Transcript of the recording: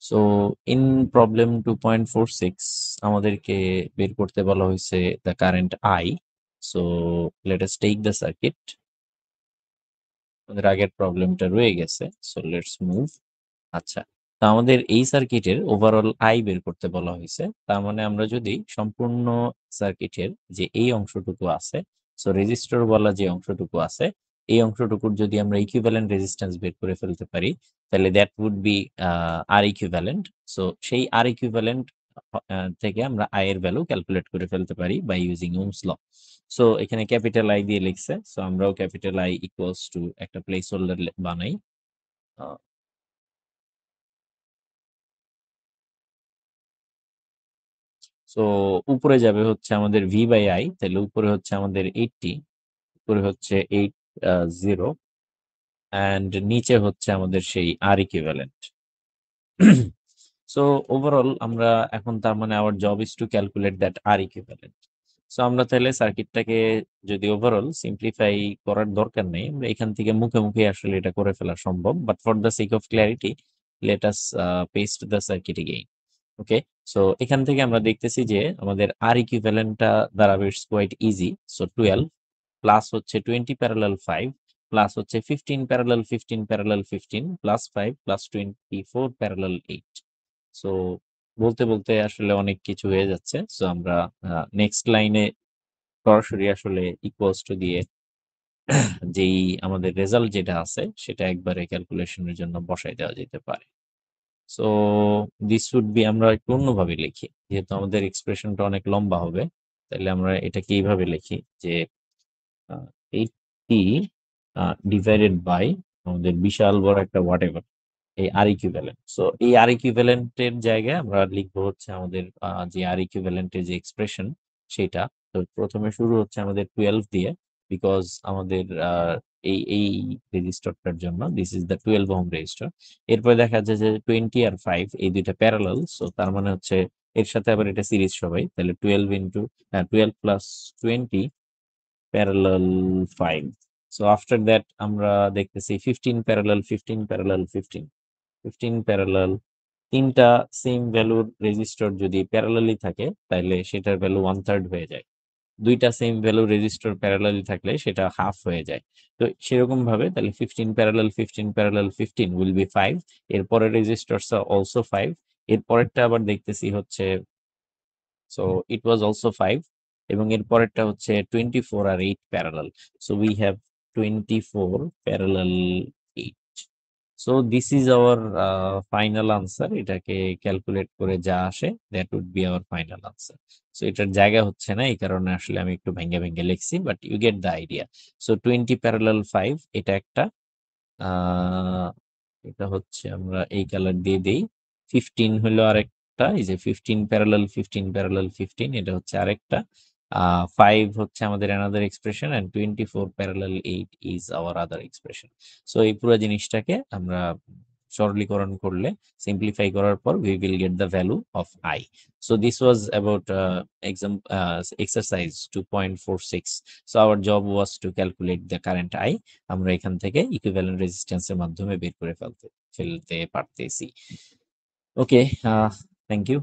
So in problem 2.46 আমাদেরকে বের করতে বলা হয়েছে the current I. So let us take the circuit. আমাদের আগের প্রবলেমটা রয়ে গেছে, সো লেটস মুভ। আচ্ছা, তো আমাদের এই সার্কিটের ওভারঅল আই বের করতে বলা হয়েছে। তার মানে আমরা যদি সম্পূর্ণ সার্কিটের যে এই অংশটুকু আছে, সো রেজিস্টর বলা যে অংশটুকু আছে, এই অংশটুকুর যদি আমরা ইকুইভ্যালেন্ট রেজিস্ট্যান্স বের করে ফেলতে পারি, তাহলে that would be R equivalent. So সেই আর ইকুইভ্যালেন্ট থেকে আমরা আই এর ভ্যালু ক্যালকুলেট করে ফেলতে পারি by using Ohm's law. So এখানে ক্যাপিটাল আই দিয়ে লিখছে, সো আমরাও ক্যাপিটাল আই ইকুয়ালস টু একটা প্লেস হোল্ডার বানাই। সো উপরে যাবে হচ্ছে আমাদের ভি বাই আই, তাহলে উপরে হচ্ছে আমাদের 80, উপরে হচ্ছে 80, অ্যান্ড নিচে হচ্ছে আমাদের সেই আর ইকুইভ্যালেন্ট। সো ওভারঅল আমরা এখন তার মানে our job is to calculate that R equivalent. So আমরা তাহলে সার্কিটটাকে যদি ওভারঅল সিম্পলিফাই করার দরকার নেই, আমরা এখান থেকে মুখে মুখে আসলে এটা করে ফেলা সম্ভব, but for the sake of clarity let us paste the circuit again. Okay, so এখান থেকে আমরা দেখতেছি যে আমাদের আর ইকুইভ্যালেন্টটা দাঁড়াবে it's quite easy. So 12 plus হচ্ছে 20 প্যারালাল 5 প্লাস হচ্ছে 15 parallel 15 parallel 15 plus 5 plus 24 parallel 8। So বলতে বলতে আসলে অনেক কিছু হয়ে যাচ্ছে। সো আমরা নেক্সট লাইনে সরাসরি আসলে ইকুয়ালস টু দিয়ে যেই আমাদের রেজাল্ট যেটা আছে সেটা একবারে ক্যালকুলেশনের জন্য বসাই দেওয়া যেতে পারে। সো দিস উড বি, আমরা একটু অন্যভাবে লিখি যেহেতু আমাদের এক্সপ্রেশনটা অনেক লম্বা হবে, তাহলে আমরা এটাকে এইভাবে লিখি যে 80 ডিভাইডেড বাই আমাদের বিশাল বড় একটা হোয়াট এভার এই আর ইকুইভ্যালেন্ট। সো এই আর ইকুইভ্যালেন্টের জায়গায় আমরা লিখবো হচ্ছে আমাদের যে আর ইকুইভ্যালেন্টের যে এক্সপ্রেশন সেটা। তো প্রথমে শুরু হচ্ছে আমাদের 12 দিয়ে, বিকজ আমাদের এই রেজিস্টারটার জন্য this is the 12 ohm register. এরপরে দেখা যায় যে 20 আর 5 এই দুইটা প্যারালাল, সো তার মানে হচ্ছে এর সাথে আবার এটা সিরিজ সবাই, তাহলে 12 into 12 plus 20 parallel 5। So after that আমরা দেখতেছি 15 প্যারালাল 15 প্যারালাল 15 15 প্যারালাল। তিনটা সেম ভ্যালুর রেজিস্টর যদি প্যারালালি থাকে তাহলে সেটার ভ্যালু 1/3 হয়ে যায়। দুইটা সেম ভ্যালু রেজিস্টর প্যারালালি থাকলে সেটা হাফ হয়ে যায়। তো সেরকম ভাবে তাহলে 15 প্যারালাল 15 প্যারালাল 15 উইল বি 5। এরপরের রেজিস্টরস আর অলসো 5। এর পরেরটা আবার দেখতেছি হচ্ছে, সো ইট ওয়াজ অলসো 5, এবং এর পরেরটা হচ্ছে 24 আর 8 parallel. So we have 24 parallel 8। So this is our final answer. এটাকে ক্যালকুলেট করে যা আসে that would be our final answer. So এটার জায়গা হচ্ছে না, এই কারণে আসলে আমি একটু ভেঙে ভেঙে লিখছি, but you get the idea. So 20 parallel 5 এটা একটা, আহ, এটা হচ্ছে আমরা এই কালার দিয়ে দেই। 15 হলো আরেকটা, এই যে 15 প্যারালাল 15 প্যারালাল 15 এটা হচ্ছে আরেকটা। 5 হচ্ছে আমাদের another expression, and 24 parallel 8 is our other expression. So এই পুরো জিনিসটাকে আমরা সরলীকরণ করলে, সিম্পলিফাই করার পর we will get the value of I. So this was about exercise 2.46. So our job was to calculate the current I. আমরা এখান থেকে ইকুইভ্যালেন্ট রেজিস্ট্যান্সের মাধ্যমে বের করে ফেলতে পারতেছি। ওকে, থ্যাংক ইউ।